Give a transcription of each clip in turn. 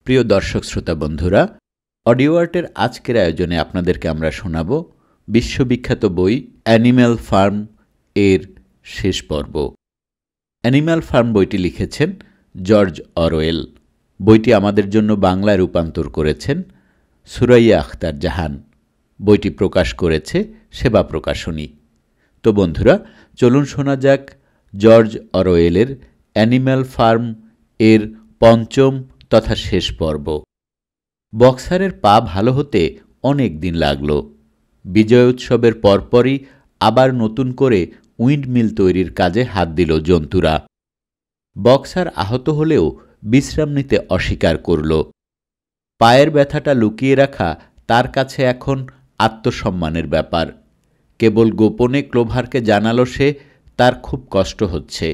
প্রিয় দর্শক শ্রোতা বন্ধুরা, অডিও আর্টের আজকের আয়োজনে আপনাদেরকে আমরা শোনাব বিশ্ববিখ্যাত বই অ্যানিম্যাল ফার্ম এর শেষ পর্ব। অ্যানিম্যাল ফার্ম বইটি লিখেছেন জর্জ অরওয়েল। বইটি আমাদের জন্য বাংলায় রূপান্তর করেছেন সুরাইয়া আখতার জাহান। বইটি প্রকাশ করেছে সেবা প্রকাশনী। তো বন্ধুরা, চলুন শোনা যাক জর্জ অরওয়েলের অ্যানিম্যাল ফার্ম এর পঞ্চম তথা শেষ পর্ব। বক্সারের পা ভালো হতে অনেক দিন লাগল। বিজয় উৎসবের পরপরই আবার নতুন করে উইন্ডমিল তৈরির কাজে হাত দিল জন্তুরা। বক্সার আহত হলেও বিশ্রাম নিতে অস্বীকার করল। পায়ের ব্যথাটা লুকিয়ে রাখা তার কাছে এখন আত্মসম্মানের ব্যাপার। কেবল গোপনে ক্লোভারকে জানালো সে তার খুব কষ্ট হচ্ছে।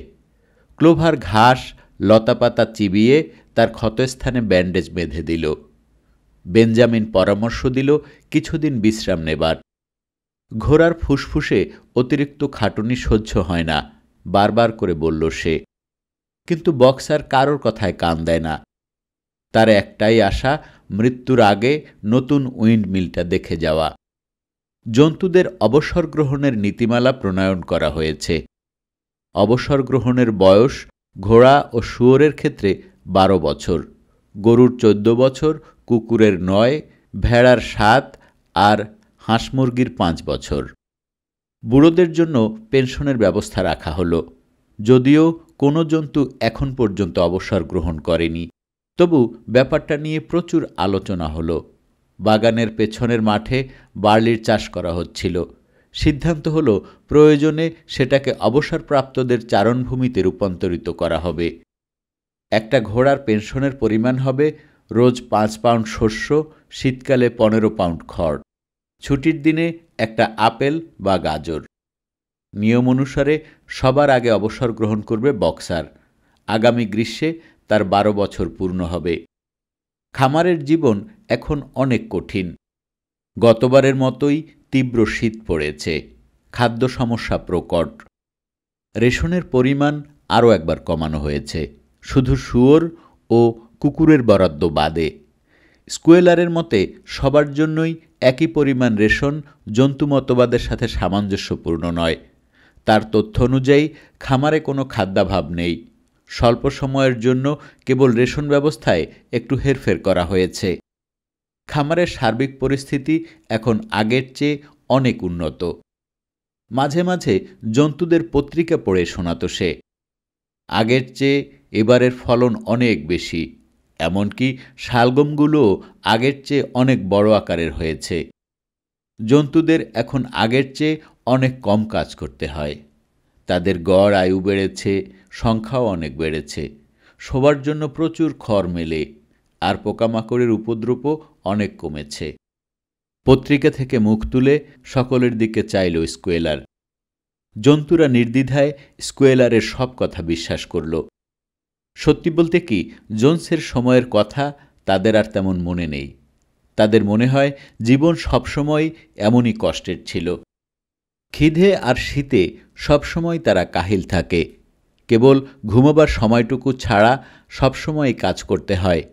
ক্লোভার ঘাস লতাপাতা চিবিয়ে তার ক্ষতস্থানে ব্যান্ডেজ বেঁধে দিল। বেঞ্জামিন পরামর্শ দিল কিছুদিন বিশ্রাম নেবার। ঘোড়ার ফুসফুসে অতিরিক্ত খাটুনি সহ্য হয় না, বারবার করে বলল সে। কিন্তু বক্সার কারোর কথায় কান দেয় না। তার একটাই আশা, মৃত্যুর আগে নতুন উইন্ডমিলটা দেখে যাওয়া। জন্তুদের অবসর গ্রহণের নীতিমালা প্রণয়ন করা হয়েছে। অবসর গ্রহণের বয়স ঘোড়া ও শুয়োরের ক্ষেত্রে 12 বছর, গরুর 14 বছর, কুকুরের 9, ভেড়ার 7 আর হাঁস মুরগির 5 বছর। বুড়োদের জন্য পেনশনের ব্যবস্থা রাখা হলো। যদিও কোনো জন্তু এখন পর্যন্ত অবসর গ্রহণ করেনি, তবু ব্যাপারটা নিয়ে প্রচুর আলোচনা হলো। বাগানের পেছনের মাঠে বার্লির চাষ করা হচ্ছিল। সিদ্ধান্ত হলো প্রয়োজনে সেটাকে অবসরপ্রাপ্তদের চারণভূমিতে রূপান্তরিত করা হবে। একটা ঘোড়ার পেনশনের পরিমাণ হবে রোজ 5 পাউন্ড শস্য, শীতকালে 15 পাউন্ড খড়, ছুটির দিনে একটা আপেল বা গাজর। নিয়ম অনুসারে সবার আগে অবসর গ্রহণ করবে বক্সার। আগামী গ্রীষ্মে তার 12 বছর পূর্ণ হবে। খামারের জীবন এখন অনেক কঠিন। গতবারের মতোই তীব্র শীত পড়েছে। খাদ্য সমস্যা প্রকট। রেশনের পরিমাণ আরও একবার কমানো হয়েছে, শুধু শুয়োর ও কুকুরের বরাদ্দ বাদে। স্কুয়েলারের মতে সবার জন্যই একই পরিমাণ রেশন জন্তু মতবাদের সাথে সামঞ্জস্যপূর্ণ নয়। তার তথ্য অনুযায়ী খামারে কোনো খাদ্যাভাব নেই। স্বল্প সময়ের জন্য কেবল রেশন ব্যবস্থায় একটু হেরফের করা হয়েছে। খামারের সার্বিক পরিস্থিতি এখন আগের চেয়ে অনেক উন্নত। মাঝে মাঝে জন্তুদের পত্রিকা পড়ে শোনাতো সে। আগের চেয়ে এবারের ফলন অনেক বেশি, এমনকি শালগমগুলোও আগের চেয়ে অনেক বড় আকারের হয়েছে। জন্তুদের এখন আগের চেয়ে অনেক কম কাজ করতে হয়। তাদের গড় আয়ু বেড়েছে, সংখ্যাও অনেক বেড়েছে। শোবার জন্য প্রচুর খড় মেলে, আর পোকামাকড়ের উপদ্রবও অনেক কমেছে। পত্রিকা থেকে মুখ তুলে সকলের দিকে চাইল স্কুয়েলার। জন্তুরা নির্দ্বিধায় স্কুয়েলারের সব কথা বিশ্বাস করল। সত্যি বলতে কি, জোন্সের সময়ের কথা তাদের আর তেমন মনে নেই। তাদের মনে হয় জীবন সবসময় এমনই কষ্টের ছিল। খিদে আর শীতে সবসময় তারা কাহিল থাকে। কেবল ঘুমোবার সময়টুকু ছাড়া সবসময় কাজ করতে হয়।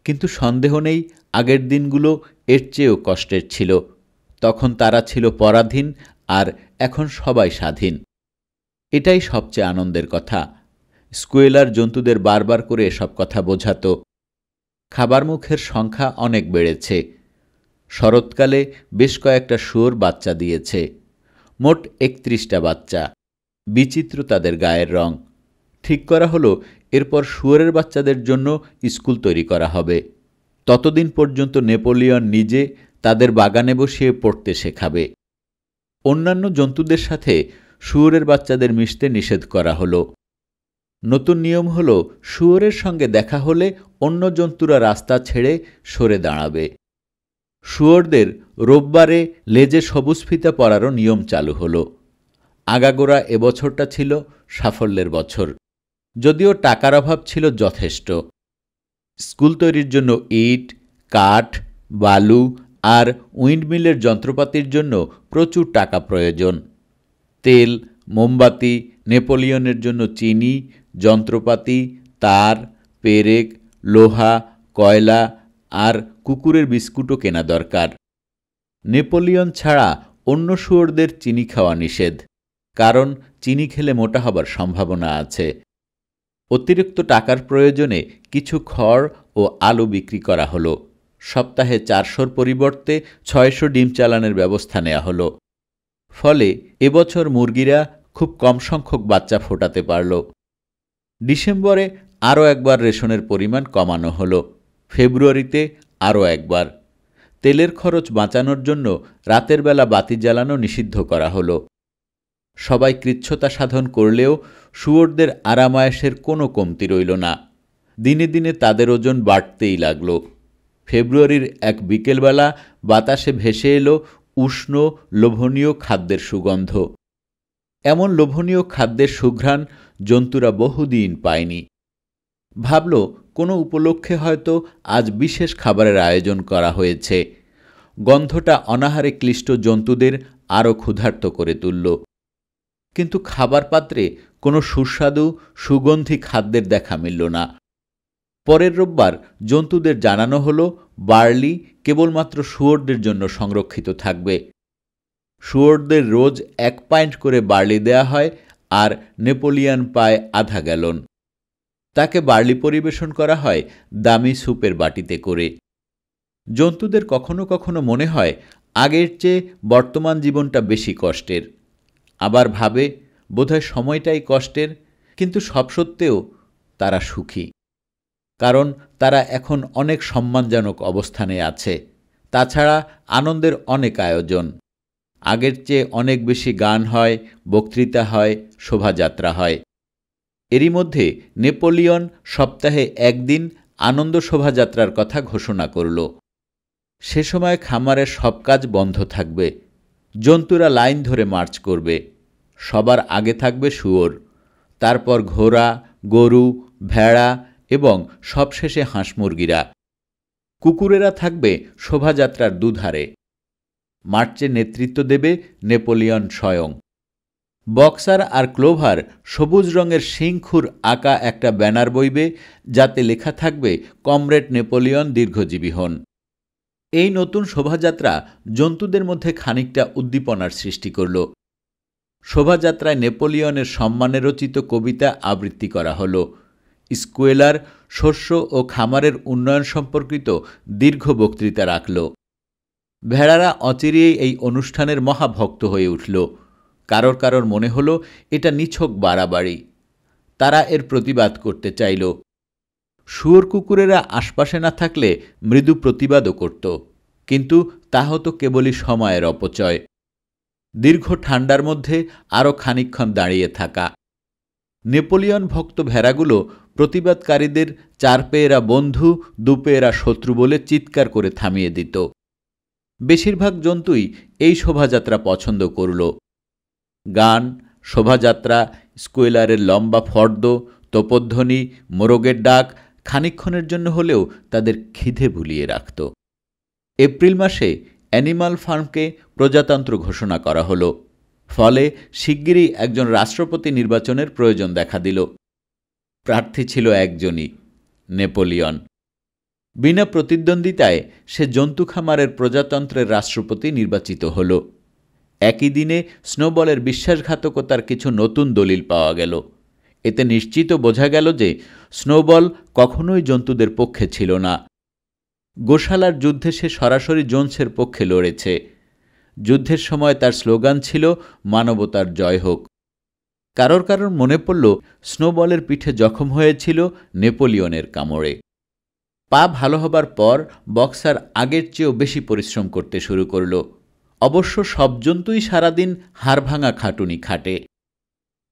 কিন্তু সন্দেহ নেই, আগের দিনগুলো এর চেয়েও কষ্টের ছিল। তখন তারা ছিল পরাধীন, আর এখন সবাই স্বাধীন। এটাই সবচেয়ে আনন্দের কথা। স্কুয়েলার জন্তুদের বারবার করে এসব কথা বোঝাত। খাবার মুখের সংখ্যা অনেক বেড়েছে। শরৎকালে বেশ কয়েকটা শুয়োর বাচ্চা দিয়েছে। মোট 31টা বাচ্চা। বিচিত্র তাদের গায়ের রং। ঠিক করা হলো এরপর শুয়োরের বাচ্চাদের জন্য স্কুল তৈরি করা হবে। ততদিন পর্যন্ত নেপোলিয়ন নিজে তাদের বাগানে বসিয়ে পড়তে শেখাবে। অন্যান্য জন্তুদের সাথে শুয়োরের বাচ্চাদের মিশতে নিষেধ করা হলো। নতুন নিয়ম হলো, শুয়োরের সঙ্গে দেখা হলে অন্য জন্তুরা রাস্তা ছেড়ে সরে দাঁড়াবে। শুয়োরদের রোববারে লেজে সবুজ ফিতা পরারও নিয়ম চালু হলো। আগাগোড়া এবছরটা ছিল সাফল্যের বছর, যদিও টাকার অভাব ছিল যথেষ্ট। স্কুল তৈরির জন্য ইট, কাঠ, বালু আর উইন্ডমিলের যন্ত্রপাতির জন্য প্রচুর টাকা প্রয়োজন। তেল, মোমবাতি, নেপোলিয়নের জন্য চিনি, যন্ত্রপাতি, তার, পেরেক, লোহা, কয়লা আর কুকুরের বিস্কুটও কেনা দরকার। নেপোলিয়ন ছাড়া অন্য শুয়োরদের চিনি খাওয়া নিষেধ, কারণ চিনি খেলে মোটা হবার সম্ভাবনা আছে। অতিরিক্ত টাকার প্রয়োজনে কিছু খড় ও আলু বিক্রি করা হলো। সপ্তাহে 400-র পরিবর্তে 600 ডিম চালানের ব্যবস্থা নেওয়া হলো। ফলে এবছর মুরগিরা খুব কম সংখ্যক বাচ্চা ফোটাতে পারল। ডিসেম্বরে আরও একবার রেশনের পরিমাণ কমানো হলো, ফেব্রুয়ারিতে আরও একবার। তেলের খরচ বাঁচানোর জন্য রাতের বেলা বাতি জ্বালানো নিষিদ্ধ করা হলো। সবাই কৃচ্ছ্রতা সাধন করলেও শুয়োরদের আরামায়েশের কোনো কমতি রইল না। দিনে দিনে তাদের ওজন বাড়তেই লাগল। ফেব্রুয়ারির এক বিকেলবেলা বাতাসে ভেসে এলো উষ্ণ লোভনীয় খাদ্যের সুগন্ধ। এমন লোভনীয় খাদ্যের সুঘ্রাণ জন্তুরা বহুদিন পায়নি। ভাবল কোনো উপলক্ষে হয়তো আজ বিশেষ খাবারের আয়োজন করা হয়েছে। গন্ধটা অনাহারে ক্লিষ্ট জন্তুদের আরও ক্ষুধার্ত করে তুলল। কিন্তু খাবার পাত্রে কোনো সুস্বাদু সুগন্ধি খাদ্যের দেখা মিলল না। পরের রোববার জন্তুদের জানানো হলো বার্লি কেবলমাত্র শুয়োরদের জন্য সংরক্ষিত থাকবে। শুয়োরদের রোজ 1 পাইন্ট করে বার্লি দেয়া হয়, আর নেপোলিয়ন পায় আধা গ্যালন। তাকে বার্লি পরিবেশন করা হয় দামি স্যুপের বাটিতে করে। জন্তুদের কখনো কখনো মনে হয় আগের চেয়ে বর্তমান জীবনটা বেশি কষ্টের। আবার ভাবে বোধহয় সময়টাই কষ্টের, কিন্তু সব সত্ত্বেও তারা সুখী। কারণ তারা এখন অনেক সম্মানজনক অবস্থানে আছে। তাছাড়া আনন্দের অনেক আয়োজন। আগের চেয়ে অনেক বেশি গান হয়, বক্তৃতা হয়, শোভাযাত্রা হয়। এরই মধ্যে নেপোলিয়ন সপ্তাহে একদিন আনন্দ শোভাযাত্রার কথা ঘোষণা করল। সে সময় খামারের সব কাজ বন্ধ থাকবে। জন্তুরা লাইন ধরে মার্চ করবে। সবার আগে থাকবে শুয়োর, তারপর ঘোড়া, গরু, ভেড়া এবং সবশেষে হাঁস মুরগিরা। কুকুরেরা থাকবে শোভাযাত্রার দুধারে। মার্চে নেতৃত্ব দেবে নেপোলিয়ন স্বয়ং। বক্সার আর ক্লোভার সবুজ রঙের সিংখুর আঁকা একটা ব্যানার বইবে, যাতে লেখা থাকবে কমরেড নেপোলিয়ন দীর্ঘজীবী হন। এই নতুন শোভাযাত্রা জন্তুদের মধ্যে খানিকটা উদ্দীপনার সৃষ্টি করল। শোভাযাত্রায় নেপোলিয়নের সম্মানে রচিত কবিতা আবৃত্তি করা হল। স্কুয়েলার শস্য ও খামারের উন্নয়ন সম্পর্কিত দীর্ঘ বক্তৃতা রাখল। ভেড়ারা অচিরেই এই অনুষ্ঠানের মহাভক্ত হয়ে উঠল। কারোর কারোর মনে হল এটা নিছক বাড়াবাড়ি। তারা এর প্রতিবাদ করতে চাইল। শুয়োর কুকুরেরা আশপাশে না থাকলে মৃদু প্রতিবাদও করত, কিন্তু তা হতো কেবলই সময়ের অপচয়। দীর্ঘ ঠান্ডার মধ্যে আরও খানিকক্ষণ দাঁড়িয়ে থাকা। নেপোলিয়ন ভক্ত ভেড়াগুলো প্রতিবাদকারীদের 4 পেয়েরা বন্ধু 2 পেয়েরা শত্রু বলে চিৎকার করে থামিয়ে দিত। বেশিরভাগ জন্তুই এই শোভাযাত্রা পছন্দ করল। গান, শোভাযাত্রা, স্কুয়েলারের লম্বা ফর্দ, তোপধ্বনি, মোরগের ডাক খানিকক্ষণের জন্য হলেও তাদের খিদে ভুলিয়ে রাখত। এপ্রিল মাসে অ্যানিমাল ফার্মকে প্রজাতন্ত্র ঘোষণা করা হলো। ফলে শিগগিরই একজন রাষ্ট্রপতি নির্বাচনের প্রয়োজন দেখা দিল। প্রার্থী ছিল একজনই, নেপোলিয়ন। বিনা প্রতিদ্বন্দ্বিতায় সে জন্তু খামারের প্রজাতন্ত্রের রাষ্ট্রপতি নির্বাচিত হল। একই দিনে স্নোবলের বিশ্বাসঘাতকতার কিছু নতুন দলিল পাওয়া গেল। এতে নিশ্চিত বোঝা গেল যে স্নোবল কখনোই জন্তুদের পক্ষে ছিল না। গোশালার যুদ্ধে সে সরাসরি জোন্সের পক্ষে লড়েছে। যুদ্ধের সময় তার স্লোগান ছিল মানবতার জয় হোক। কারোর কারোর মনে পড়ল স্নোবলের পিঠে জখম হয়েছিল নেপোলিয়নের কামড়ে। পা ভালো হবার পর বক্সার আগের চেয়েও বেশি পরিশ্রম করতে শুরু করল। অবশ্য সব জন্তুই সারাদিন হাড়ভাঙা খাটুনি খাটে।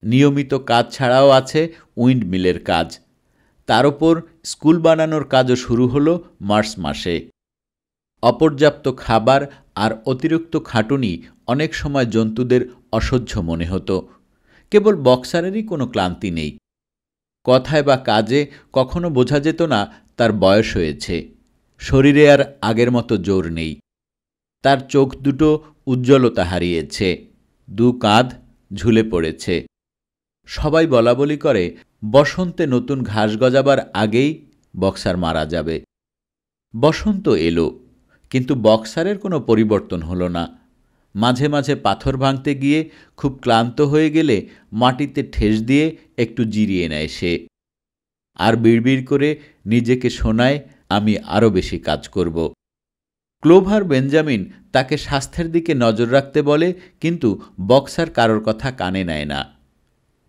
নিয়মিত কাজ ছাড়াও আছে উইন্ড মিলের কাজ। তার ওপর স্কুল বানানোর কাজও শুরু হলো মার্চ মাসে। অপর্যাপ্ত খাবার আর অতিরিক্ত খাটুনি অনেক সময় জন্তুদের অসহ্য মনে হতো। কেবল বক্সারেরই কোনো ক্লান্তি নেই। কথায় বা কাজে কখনো বোঝা যেত না তার বয়স হয়েছে। শরীরে আর আগের মতো জোর নেই। তার চোখ দুটো উজ্জ্বলতা হারিয়েছে, 2 কাঁধ ঝুলে পড়েছে। সবাই বলাবলি করে বসন্তে নতুন ঘাস গজাবার আগেই বক্সার মারা যাবে। বসন্ত এলো, কিন্তু বক্সারের কোনো পরিবর্তন হলো না। মাঝে মাঝে পাথর ভাঙতে গিয়ে খুব ক্লান্ত হয়ে গেলে মাটিতে ঠেস দিয়ে একটু জিরিয়ে নেয় সে, আর বিড়বিড় করে নিজেকে শোনায়, আমি আরও বেশি কাজ করব। ক্লোভার বেঞ্জামিন তাকে স্বাস্থ্যের দিকে নজর রাখতে বলে, কিন্তু বক্সার কারোর কথা কানে নেয় না।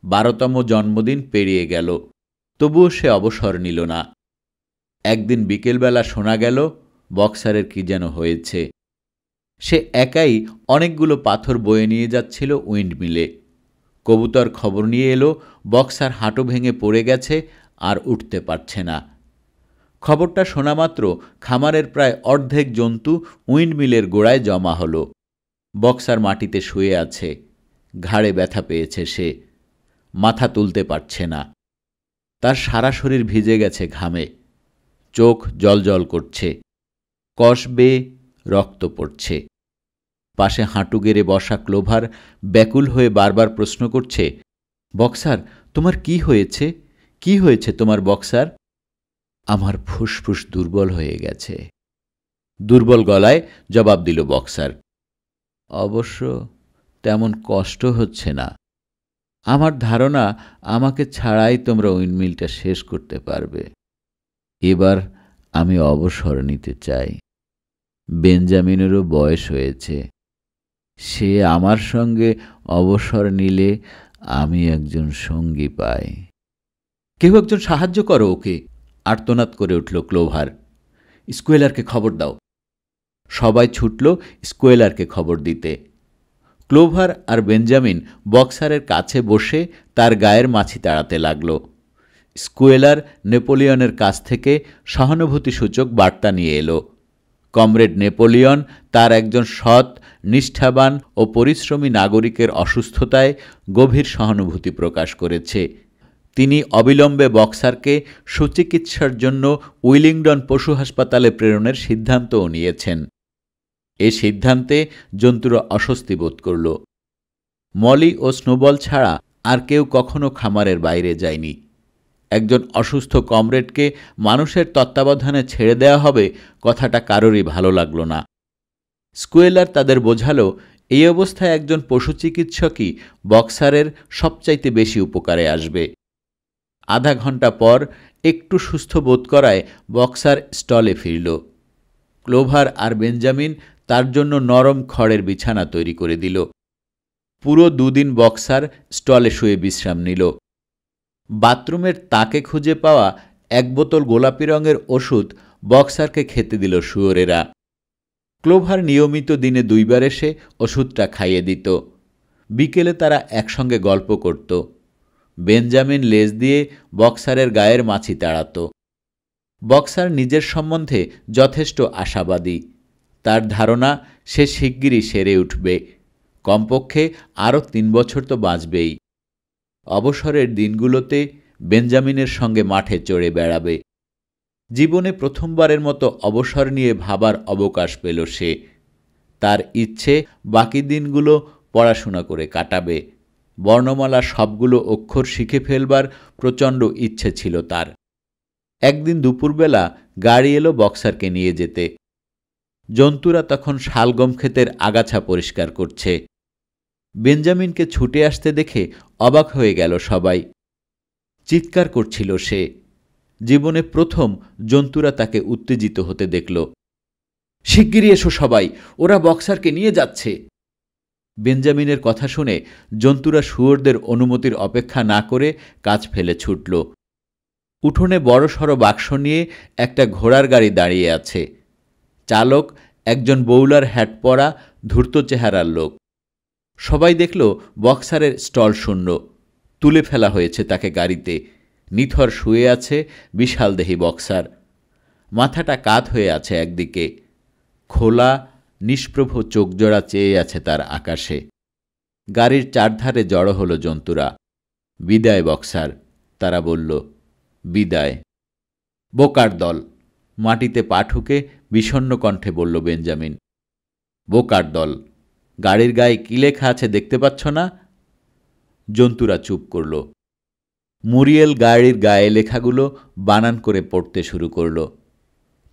12তম জন্মদিন পেরিয়ে গেল, তবুও সে অবসর নিল না। একদিন বিকেলবেলা শোনা গেল বক্সারের কি যেন হয়েছে। সে একাই অনেকগুলো পাথর বয়ে নিয়ে যাচ্ছিল উইন্ডমিলে। কবুতর খবর নিয়ে এলো বক্সার হাঁটু ভেঙে পড়ে গেছে, আর উঠতে পারছে না। খবরটা শোনা মাত্র খামারের প্রায় অর্ধেক জন্তু উইন্ডমিলের গোড়ায় জমা হলো। বক্সার মাটিতে শুয়ে আছে, ঘাড়ে ব্যথা পেয়েছে সে, মাথা তুলতে পারছে না। তার সারা শরীর ভিজে গেছে ঘামে, চোখ জ্বলজ্বল করছে, কষ বেয়ে রক্ত পড়ছে। পাশে হাঁটু গেড়ে বসা ক্লোভার ব্যাকুল হয়ে বারবার প্রশ্ন করছে, বক্সার, তোমার কি হয়েছে? কি হয়েছে তোমার বক্সার? আমার ফুসফুস দুর্বল হয়ে গেছে, দুর্বল গলায় জবাব দিল বক্সার। অবশ্য তেমন কষ্ট হচ্ছে না। আমার ধারণা আমাকে ছাড়াই তোমরা উইন্ডমিলটা শেষ করতে পারবে। এবার আমি অবসর নিতে চাই। বেঞ্জামিনেরও বয়স হয়েছে, সে আমার সঙ্গে অবসর নিলে আমি একজন সঙ্গী পাই। কেউ একজন সাহায্য করো ওকে, আর্তনাদ করে উঠল ক্লোভার। স্কোয়েলারকে খবর দাও। সবাই ছুটল স্কোয়েলারকে খবর দিতে। ক্লোভার আর বেঞ্জামিন বক্সারের কাছে বসে তার গায়ের মাছি তাড়াতে লাগল। স্কোয়েলার নেপোলিয়নের কাছ থেকে সহানুভূতিসূচক বার্তা নিয়ে এলো। কমরেড নেপোলিয়ন তার একজন সৎ, নিষ্ঠাবান ও পরিশ্রমী নাগরিকের অসুস্থতায় গভীর সহানুভূতি প্রকাশ করেছে। তিনি অবিলম্বে বক্সারকে সুচিকিৎসার জন্য উইলিংডন পশু হাসপাতালে প্রেরণের সিদ্ধান্তও নিয়েছেন। এ সিদ্ধান্তে জন্তুরা অস্বস্তি বোধ করল। মলি ও স্নোবল ছাড়া আর কেউ কখনো খামারের বাইরে যায়নি। একজন অসুস্থ কমরেডকে মানুষের তত্ত্বাবধানে ছেড়ে দেওয়া হবে, কথাটা কারোরই ভালো লাগল না। স্কোয়েলার তাদের বোঝালো, এই অবস্থায় একজন পশু চিকিৎসকই বক্সারের সবচাইতে বেশি উপকারে আসবে। আধা ঘন্টা পর একটু সুস্থ বোধ করায় বক্সার স্টলে ফিরল। ক্লোভার আর বেঞ্জামিন তার জন্য নরম খড়ের বিছানা তৈরি করে দিল। পুরো 2 দিন বক্সার স্টলে শুয়ে বিশ্রাম নিল। বাথরুমের তাকে খুঁজে পাওয়া 1 বোতল গোলাপি রঙের ওষুধ বক্সারকে খেতে দিল শুয়োরেরা। ক্লোভার নিয়মিত দিনে 2 বার এসে ওষুধটা খাইয়ে দিত। বিকেলে তারা একসঙ্গে গল্প করত। বেঞ্জামিন লেজ দিয়ে বক্সারের গায়ের মাছি তাড়াত। বক্সার নিজের সম্বন্ধে যথেষ্ট আশাবাদী। তার ধারণা সে শিগগিরই সেরে উঠবে, কমপক্ষে আরও 3 বছর তো বাঁচবেই। অবসরের দিনগুলোতে বেঞ্জামিনের সঙ্গে মাঠে চড়ে বেড়াবে। জীবনে প্রথমবারের মতো অবসর নিয়ে ভাবার অবকাশ পেল সে। তার ইচ্ছে বাকি দিনগুলো পড়াশোনা করে কাটাবে। বর্ণমালা সবগুলো অক্ষর শিখে ফেলবার প্রচণ্ড ইচ্ছে ছিল তার। একদিন দুপুরবেলা গাড়ি এলো বক্সারকে নিয়ে যেতে। জন্তুরা তখন শালগম ক্ষেতের আগাছা পরিষ্কার করছে। বেঞ্জামিনকে ছুটে আসতে দেখে অবাক হয়ে গেল সবাই। চিৎকার করছিল সে। জীবনে প্রথম জন্তুরা তাকে উত্তেজিত হতে দেখল। শিগগিরই এসো সবাই, ওরা বক্সারকে নিয়ে যাচ্ছে। বেঞ্জামিনের কথা শুনে জন্তুরা শুয়োরদের অনুমতির অপেক্ষা না করে কাজ ফেলে ছুটল। উঠোনে বড়সড় বাক্স নিয়ে একটা ঘোড়ার গাড়ি দাঁড়িয়ে আছে। চালক একজন বোউলার হ্যাট পরা ধূর্ত চেহারার লোক। সবাই দেখল বক্সারের স্টল শূন্য, তুলে ফেলা হয়েছে তাকে গাড়িতে। নিথর শুয়ে আছে বিশালদেহী বক্সার। মাথাটা কাত হয়ে আছে একদিকে, খোলা নিষ্প্রভ চোখজোড়া চেয়ে আছে তার আকাশে। গাড়ির চারধারে জড়ো হলো জন্তুরা। বিদায় বক্সার, তারা বলল। বিদায়। বোকার দল, মাটিতে পা ঠুকে বিষণ্ণ কণ্ঠে বলল বেঞ্জামিন। বোকার দল, গাড়ির গায়ে কি লেখা আছে দেখতে পাচ্ছ না? জন্তুরা চুপ করল। মুরিয়েল গাড়ির গায়ে লেখাগুলো বানান করে পড়তে শুরু করল।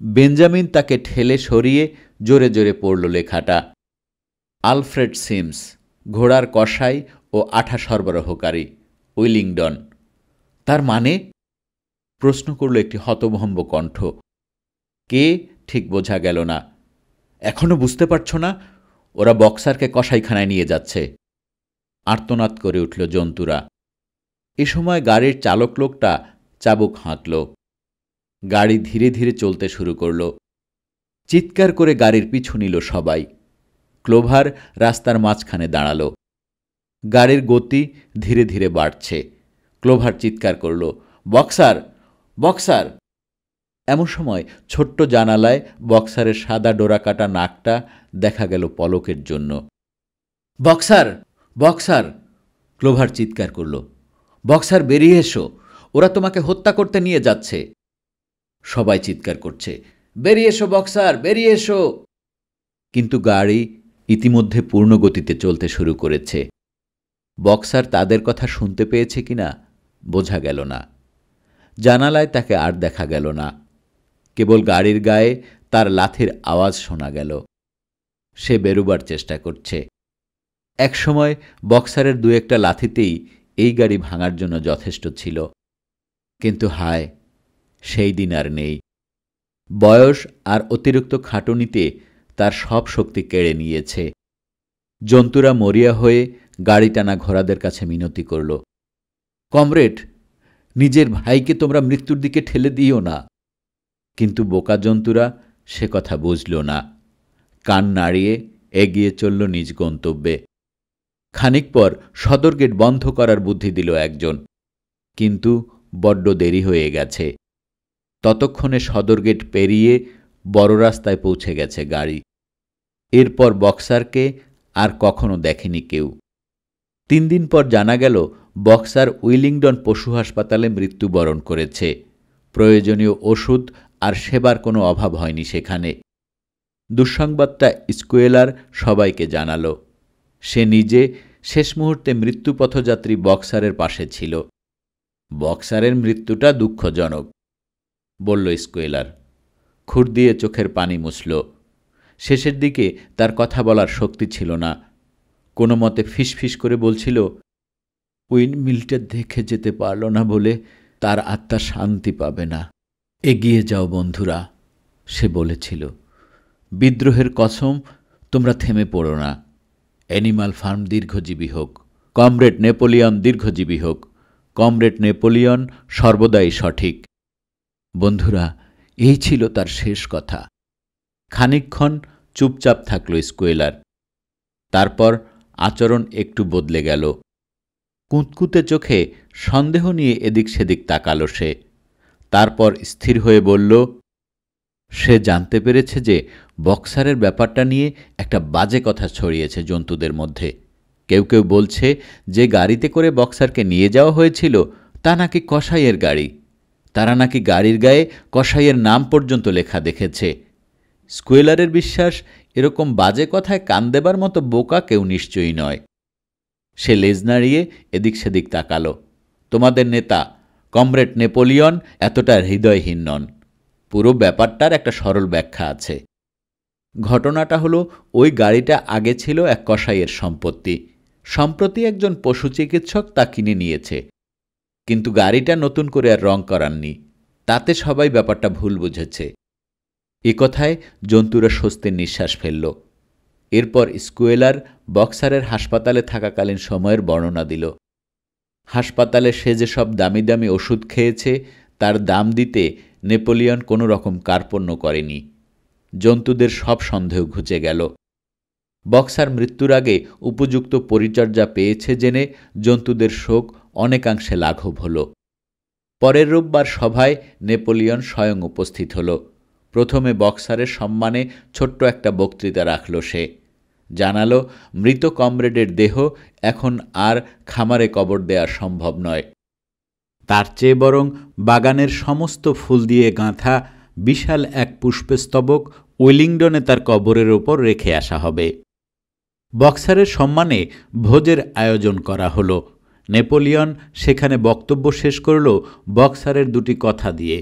বেঞ্জামিন তাকে ঠেলে সরিয়ে জোরে জোরে পড়ল লেখাটা, আলফ্রেড সিমস, ঘোড়ার কসাই ও আঠা সরবরাহকারী, উইলিংডন। তার মানে? প্রশ্ন করল একটি হতভম্ব কণ্ঠ। কে ঠিক বোঝা গেল না। এখনো বুঝতে পারছ না? ওরা বক্সারকে কসাইখানায় নিয়ে যাচ্ছে, আর্তনাদ করে উঠল জন্তুরা। এ সময় গাড়ির চালক লোকটা চাবুক হাঁকল। গাড়ি ধীরে ধীরে চলতে শুরু করল। চিৎকার করে গাড়ির পিছু নিল সবাই। ক্লোভার রাস্তার মাঝখানে দাঁড়াল। গাড়ির গতি ধীরে ধীরে বাড়ছে। ক্লোভার চিৎকার করল, বক্সার, বক্সার! এমন সময় ছোট্ট জানালায় বক্সারের সাদা ডোরাকাটা নাকটা দেখা গেল পলকের জন্য। Boxer, boxer! ক্লোভার চিৎকার করল, বক্সার বেরিয়ে এসো, ওরা তোমাকে হত্যা করতে নিয়ে যাচ্ছে। সবাই চিৎকার করছে, বেরিয়ে এসো বক্সার, বেরিয়ে এসো! কিন্তু গাড়ি ইতিমধ্যে পূর্ণ গতিতে চলতে শুরু করেছে। বক্সার তাদের কথা শুনতে পেয়েছে কিনা বোঝা গেল না। জানালায় তাকে আর দেখা গেল না। কেবল গাড়ির গায়ে তার লাথির আওয়াজ শোনা গেল। সে বেরুবার চেষ্টা করছে। একসময় বক্সারের দু একটা লাথিতেই এই গাড়ি ভাঙার জন্য যথেষ্ট ছিল। কিন্তু হায়, সেই দিন আর নেই। বয়স আর অতিরিক্ত খাটুনিতে তার সব শক্তি কেড়ে নিয়েছে। জন্তুরা মরিয়া হয়ে গাড়ি টানা ঘোড়াদের কাছে মিনতি করল, কমরেড, নিজের ভাইকে তোমরা মৃত্যুর দিকে ঠেলে দিও না। কিন্তু বোকা জন্তুরা সে কথা বুঝল না। কান নাড়িয়ে এগিয়ে চলল নিজ গন্তব্যে। খানিক পর সদর গেট বন্ধ করার বুদ্ধি দিল একজন, কিন্তু বড্ড দেরি হয়ে গেছে। ততক্ষণে সদর গেট পেরিয়ে বড় রাস্তায় পৌঁছে গেছে গাড়ি। এরপর বক্সারকে আর কখনো দেখেনি কেউ। 3 দিন পর জানা গেল বক্সার উইলিংডন পশু হাসপাতালে মৃত্যুবরণ করেছে। প্রয়োজনীয় ওষুধ আর সেবার কোনো অভাব হয়নি সেখানে। দুঃসংবাদটা স্কুয়েলার সবাইকে জানাল। সে নিজে শেষ মুহূর্তে মৃত্যুপথযাত্রী বক্সারের পাশে ছিল। বক্সারের মৃত্যুটা দুঃখজনক, বলল স্কুয়েলার। খুর দিয়ে চোখের পানি মুছল। শেষের দিকে তার কথা বলার শক্তি ছিল না। কোনো মতে ফিসফিস করে বলছিল, উইন্ডমিলটা দেখে যেতে পারল না বলে তার আত্মা শান্তি পাবে না। এগিয়ে যাও বন্ধুরা, সে বলেছিল। বিদ্রোহের কসম, তোমরা থেমে পড়ো না। অ্যানিমাল ফার্ম দীর্ঘজীবী হোক, কমরেড নেপোলিয়ন দীর্ঘজীবী হোক, কমরেড নেপোলিয়ন সর্বদাই সঠিক। বন্ধুরা, এই ছিল তার শেষ কথা। খানিকক্ষণ চুপচাপ থাকল স্কুয়েলার। তারপর আচরণ একটু বদলে গেল। কুঁতকুঁতে চোখে সন্দেহ নিয়ে এদিক সেদিক তাকাল সে। তারপর স্থির হয়ে বলল, সে জানতে পেরেছে যে বক্সারের ব্যাপারটা নিয়ে একটা বাজে কথা ছড়িয়েছে জন্তুদের মধ্যে। কেউ কেউ বলছে যে গাড়িতে করে বক্সারকে নিয়ে যাওয়া হয়েছিল তা নাকি কসাইয়ের গাড়ি। তারা নাকি গাড়ির গায়ে কসাইয়ের নাম পর্যন্ত লেখা দেখেছে। স্কুয়েলারের বিশ্বাস, এরকম বাজে কথায় কান দেবার মতো বোকা কেউ নিশ্চয়ই নয়। সে লেজ নাড়িয়ে এদিক সেদিক তাকাল। তোমাদের নেতা কমরেড নেপোলিয়ন এতটা হৃদয়হীন নন। পুরো ব্যাপারটার একটা সরল ব্যাখ্যা আছে। ঘটনাটা হলো, ওই গাড়িটা আগে ছিল এক কসাইয়ের সম্পত্তি। সম্প্রতি একজন পশু চিকিৎসক তা কিনে নিয়েছে, কিন্তু গাড়িটা নতুন করে আর রং করাননি। তাতে সবাই ব্যাপারটা ভুল বুঝেছে। এ কথায় জন্তুরা স্বস্তির নিঃশ্বাস ফেলল। এরপর স্কুয়েলার বক্সারের হাসপাতালে থাকাকালীন সময়ের বর্ণনা দিল। হাসপাতালে সে যে সব দামি দামি ওষুধ খেয়েছে তার দাম দিতে নেপোলিয়ন কোনো রকম কার্পণ্য করেনি। জন্তুদের সব সন্দেহ ঘুচে গেল। বক্সার মৃত্যুর আগে উপযুক্ত পরিচর্যা পেয়েছে জেনে জন্তুদের শোক অনেকাংশে লাঘব হল। পরের রোববার সভায় নেপোলিয়ন স্বয়ং উপস্থিত হল। প্রথমে বক্সারের সম্মানে ছোট্ট একটা বক্তৃতা রাখল সে। জানালো, মৃত কমরেডের দেহ এখন আর খামারে কবর দেয়া সম্ভব নয়। তার চেয়ে বরং বাগানের সমস্ত ফুল দিয়ে গাঁথা বিশাল এক পুষ্পস্তবক উইলিংডনে তার কবরের ওপর রেখে আসা হবে। বক্সারের সম্মানে ভোজের আয়োজন করা হলো। নেপোলিয়ন সেখানে বক্তব্য শেষ করল বক্সারের দুটি কথা দিয়ে।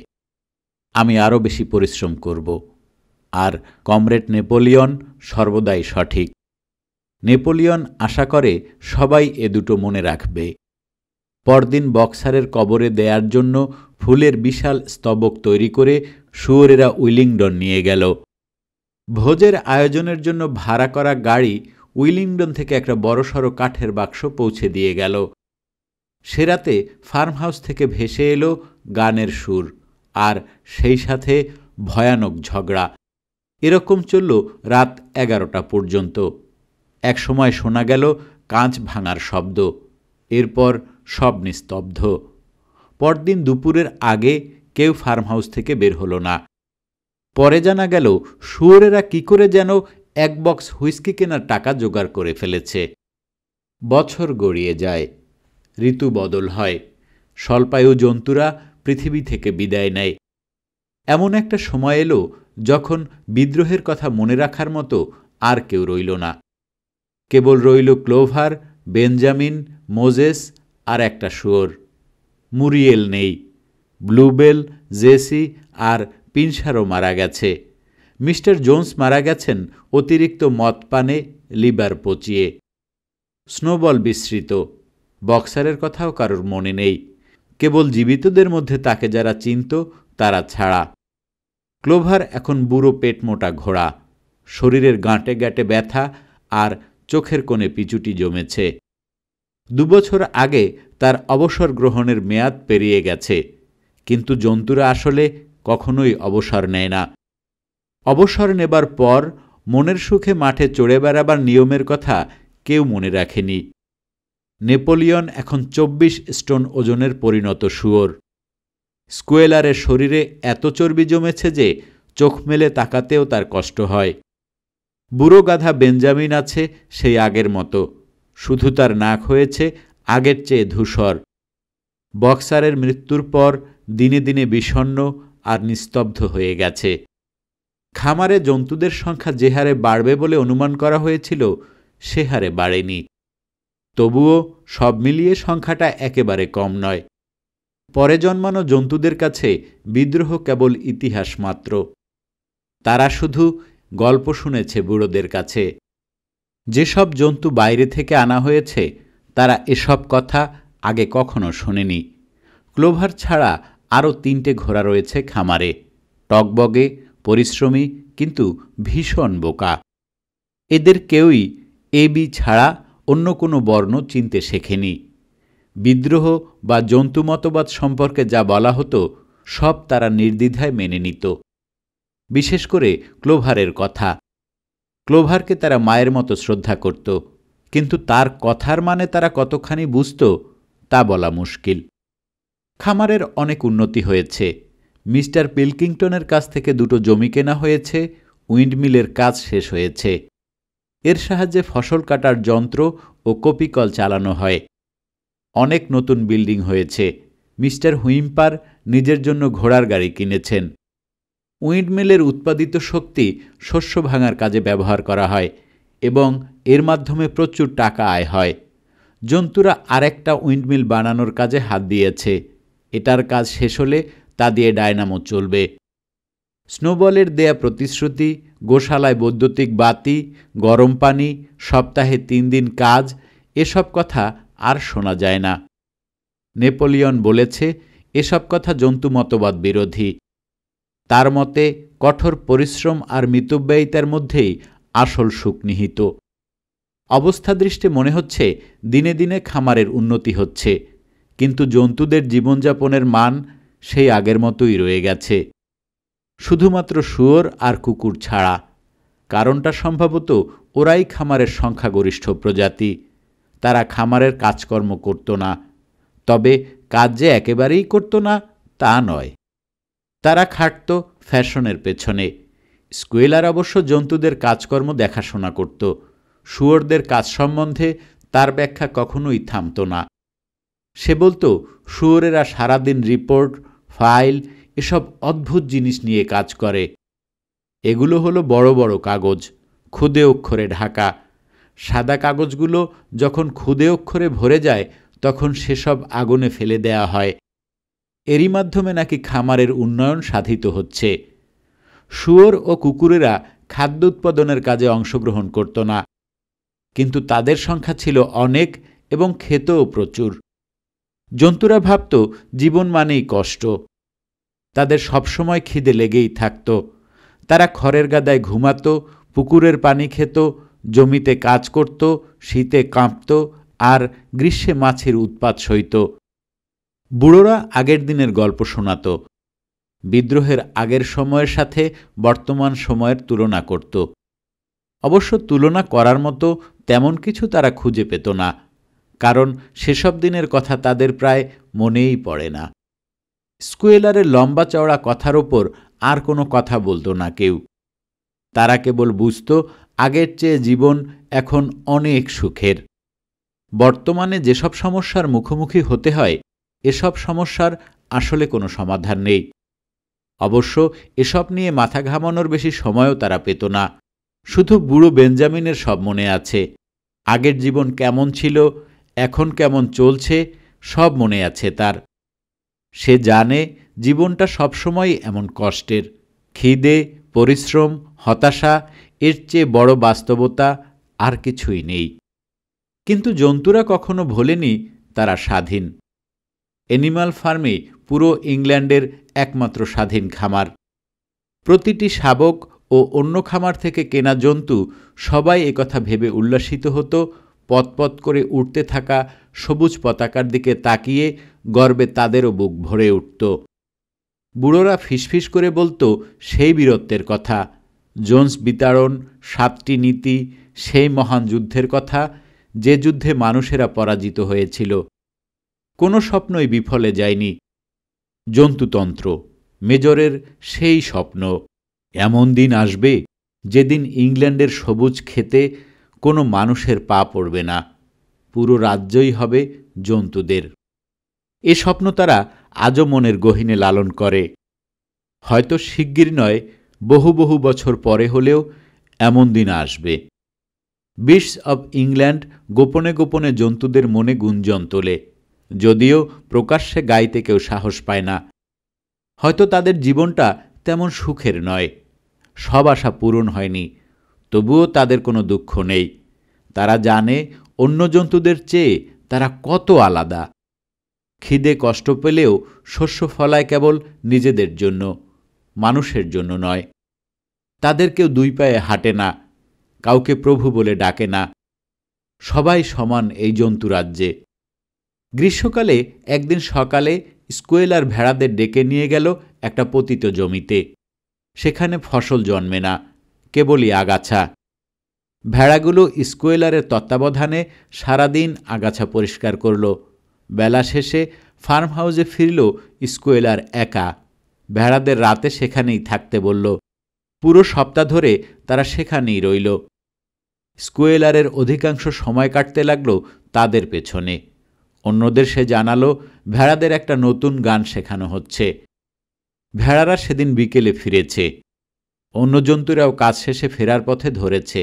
আমি আরও বেশি পরিশ্রম করব। আর কমরেড নেপোলিয়ন সর্বদাই সঠিক। নেপোলিয়ন আশা করে সবাই এ দুটো মনে রাখবে। পরদিন বক্সারের কবরে দেয়ার জন্য ফুলের বিশাল স্তবক তৈরি করে শুয়োরেরা উইলিংডন নিয়ে গেল। ভোজের আয়োজনের জন্য ভাড়া করা গাড়ি উইলিংডন থেকে একটা বড়সড় কাঠের বাক্স পৌঁছে দিয়ে গেল। সে রাতে ফার্ম হাউস থেকে ভেসে এলো গানের সুর, আর সেই সাথে ভয়ানক ঝগড়া। এরকম চলল রাত 11টা পর্যন্ত। একসময় শোনা গেল কাঁচ ভাঙার শব্দ। এরপর সব নিস্তব্ধ। পরদিন দুপুরের আগে কেউ ফার্ম হাউস থেকে বের হলো না। পরে জানা গেল শুয়োরেরা কি করে যেন 1 বক্স হুইস্কি কেনার টাকা জোগাড় করে ফেলেছে। বছর গড়িয়ে যায়, ঋতু বদল হয়, স্বল্পায়ু জন্তুরা পৃথিবী থেকে বিদায় নেয়। এমন একটা সময় এলো যখন বিদ্রোহের কথা মনে রাখার মতো আর কেউ রইল না। কেবল রইল ক্লোভার, বেঞ্জামিন, মোজেস আর একটা শুয়োর। মুরিয়েল নেই। ব্লুবেল, জেসি আর পিনসারও মারা গেছে। মিস্টার জোন্স মারা গেছেন অতিরিক্ত মদ পানে, লিভার পচিয়ে। স্নোবল বিস্মৃত। বক্সারের কথাও কারোর মনে নেই, কেবল জীবিতদের মধ্যে তাকে যারা চিনত তারা ছাড়া। ক্লোভার এখন বুড়ো পেটমোটা ঘোড়া, শরীরের গাঁটে গাঁটে ব্যথা আর চোখের কোণে পিচুটি জমেছে। 2 বছর আগে তার অবসর গ্রহণের মেয়াদ পেরিয়ে গেছে, কিন্তু জন্তুরা আসলে কখনোই অবসর নেয় না। অবসর নেবার পর মনের সুখে মাঠে চড়ে বেড়াবার নিয়মের কথা কেউ মনে রাখেনি। নেপোলিয়ন এখন 24 স্টোন ওজনের পরিণত শুয়োর। স্কুয়েলারের শরীরে এত চর্বি জমেছে যে চোখ মেলে তাকাতেও তার কষ্ট হয়। বুড়ো গাধা বেঞ্জামিন আছে সেই আগের মতো, শুধু তার নাক হয়েছে আগের চেয়ে ধূসর। বক্সারের মৃত্যুর পর দিনে দিনে বিষণ্ণ আর নিস্তব্ধ হয়ে গেছে। খামারে জন্তুদের সংখ্যা যে হারে বাড়বে বলে অনুমান করা হয়েছিল সে হারে বাড়েনি। তবুও সব মিলিয়ে সংখ্যাটা একেবারে কম নয়। পরে জন্মানো জন্তুদের কাছে বিদ্রোহ কেবল ইতিহাস মাত্র। তারা শুধু গল্প শুনেছে বুড়োদের কাছে। যেসব জন্তু বাইরে থেকে আনা হয়েছে তারা এসব কথা আগে কখনো শোনেনি। ক্লোভার ছাড়া আরও 3টে ঘোড়া রয়েছে খামারে, টগবগে, পরিশ্রমী, কিন্তু ভীষণ বোকা। এদের কেউই এবি ছাড়া অন্য কোনো বর্ণ চিনতে শেখেনি। বিদ্রোহ বা জন্তু মতবাদ সম্পর্কে যা বলা হতো সব তারা নির্দ্বিধায় মেনে নিত। বিশেষ করে ক্লোভারের কথা। ক্লোভারকে তারা মায়ের মতো শ্রদ্ধা করত, কিন্তু তার কথার মানে তারা কতখানি বুঝত তা বলা মুশকিল। খামারের অনেক উন্নতি হয়েছে। মিস্টার পিলকিংটনের কাছ থেকে 2টো জমি কেনা হয়েছে, উইন্ডমিলের কাজ শেষ হয়েছে। এর সাহায্যে ফসল কাটার যন্ত্র ও কপিকল চালানো হয়। অনেক নতুন বিল্ডিং হয়েছে। মিস্টার হুইম্পার নিজের জন্য ঘোড়ার গাড়ি কিনেছেন। উইন্ডমিলের উৎপাদিত শক্তি শস্য ভাঙার কাজে ব্যবহার করা হয় এবং এর মাধ্যমে প্রচুর টাকা আয় হয়। জন্তুরা আরেকটা উইন্ডমিল বানানোর কাজে হাত দিয়েছে। এটার কাজ শেষ হলে তা দিয়ে ডায়নামো চলবে। স্নোবলের দেয়া প্রতিশ্রুতি, গোশালায় বৈদ্যুতিক বাতি, গরম পানি, সপ্তাহে 3 দিন কাজ, এসব কথা আর শোনা যায় না। নেপোলিয়ন বলেছে এসব কথা জন্তু মতবাদ বিরোধী। তার মতে কঠোর পরিশ্রম আর মিতব্যয়িতার মধ্যেই আসল সুখ নিহিত। অবস্থা দৃষ্টে মনে হচ্ছে দিনে দিনে খামারের উন্নতি হচ্ছে, কিন্তু জন্তুদের জীবনযাপনের মান সেই আগের মতোই রয়ে গেছে, শুধুমাত্র শুয়োর আর কুকুর ছাড়া। কারণটা সম্ভবত ওরাই খামারের সংখ্যাগরিষ্ঠ প্রজাতি। তারা খামারের কাজকর্ম করত না, তবে কাজ যে একেবারেই করত না তা নয়। তারা খাটত ফ্যাশনের পেছনে। স্কুয়েলার অবশ্য জন্তুদের কাজকর্ম দেখাশোনা করত। শুয়োরদের কাজ সম্বন্ধে তার ব্যাখ্যা কখনোই থামত না। সে বলতো শুয়োরেরা সারাদিন রিপোর্ট, ফাইল, এসব অদ্ভুত জিনিস নিয়ে কাজ করে। এগুলো হলো বড় বড় কাগজ, খুদে অক্ষরে ঢাকা। সাদা কাগজগুলো যখন খুদে অক্ষরে ভরে যায় তখন সেসব আগুনে ফেলে দেয়া হয়। এরই মাধ্যমে নাকি খামারের উন্নয়ন সাধিত হচ্ছে। শুয়োর ও কুকুরেরা খাদ্য উৎপাদনের কাজে অংশগ্রহণ করত না, কিন্তু তাদের সংখ্যা ছিল অনেক এবং খেতেও প্রচুর। জন্তুরা ভাবত জীবন মানেই কষ্ট। তাদের সবসময় খিদে লেগেই থাকত। তারা খড়ের গাদায় ঘুমাত, পুকুরের পানি খেত, জমিতে কাজ করত, শীতে কাঁপত আর গ্রীষ্মে মাছের উৎপাত সইত। বুড়োরা আগের দিনের গল্প শোনাত, বিদ্রোহের আগের সময়ের সাথে বর্তমান সময়ের তুলনা করত। অবশ্য তুলনা করার মতো তেমন কিছু তারা খুঁজে পেত না, কারণ সেসব দিনের কথা তাদের প্রায় মনেই পড়ে না। স্কুয়েলারের লম্বা চওড়া কথার ওপর আর কোনো কথা বলতো না কেউ। তারা কেবল বুঝত আগের চেয়ে জীবন এখন অনেক সুখের। বর্তমানে যেসব সমস্যার মুখোমুখি হতে হয়, এসব সমস্যার আসলে কোনো সমাধান নেই। অবশ্য এসব নিয়ে মাথা ঘামানোর বেশি সময়ও তারা পেত না। শুধু বুড়ো বেঞ্জামিনের সব মনে আছে। আগের জীবন কেমন ছিল, এখন কেমন চলছে, সব মনে আছে তার। সে জানে জীবনটা সবসময় এমন কষ্টের। খিদে, পরিশ্রম, হতাশা, এর চেয়ে বড় বাস্তবতা আর কিছুই নেই। কিন্তু জন্তুরা কখনো ভোলেনি তারা স্বাধীন। অ্যানিমাল ফার্মই পুরো ইংল্যান্ডের একমাত্র স্বাধীন খামার। প্রতিটি শাবক ও অন্য খামার থেকে কেনা জন্তু সবাই একথা ভেবে উল্লাসিত হতো। পতপত করে উঠতে থাকা সবুজ পতাকার দিকে তাকিয়ে গর্বে তাদেরও বুক ভরে উঠত। বুড়োরা ফিসফিস করে বলতো সেই বীরত্বের কথা, জোন্স বিতাড়ন, 7টি নীতি, সেই মহান যুদ্ধের কথা, যে যুদ্ধে মানুষেরা পরাজিত হয়েছিল। কোনো স্বপ্নই বিফলে যায়নি। জন্তুতন্ত্র, মেজরের সেই স্বপ্ন। এমন দিন আসবে যেদিন ইংল্যান্ডের সবুজ ক্ষেতে কোনো মানুষের পা পড়বে না, পুরো রাজ্যই হবে জন্তুদের। এ স্বপ্ন তারা আজও মনের গহীনে লালন করে। হয়তো শিগগির নয়, বহু বহু বছর পরে হলেও এমন দিন আসবে। বিস্টস অব ইংল্যান্ড গোপনে গোপনে জন্তুদের মনে গুঞ্জন তোলে, যদিও প্রকাশ্যে গাইতে কেউ সাহস পায় না। হয়তো তাদের জীবনটা তেমন সুখের নয়, সব আশা পূরণ হয়নি, তবুও তাদের কোনো দুঃখ নেই। তারা জানে অন্য জন্তুদের চেয়ে তারা কত আলাদা। খিদে কষ্ট পেলেও শস্য ফলায় কেবল নিজেদের জন্য, মানুষের জন্য নয়। তাদের কেউ 2 পায়ে হাঁটে না, কাউকে প্রভু বলে ডাকে না। সবাই সমান এই জন্তুরাজ্যে। গ্রীষ্মকালে একদিন সকালে স্কুয়েলার ভেড়াদের ডেকে নিয়ে গেল একটা পতিত জমিতে। সেখানে ফসল জন্মে না, কেবলই আগাছা। ভেড়াগুলো স্কুয়েলারের তত্ত্বাবধানে সারাদিন আগাছা পরিষ্কার করল। বেলা শেষে ফার্ম হাউসে ফিরল স্কুয়েলার একা। ভেড়াদের রাতে সেখানেই থাকতে বলল। পুরো সপ্তাহ ধরে তারা সেখানেই রইল। স্কুয়েলারের অধিকাংশ সময় কাটতে লাগল তাদের পেছনে। অন্যদের সে জানালো ভেড়াদের একটা নতুন গান শেখানো হচ্ছে। ভেড়ারা সেদিন বিকেলে ফিরেছে। অন্য জন্তুরাও কাজ শেষে ফেরার পথে ধরেছে।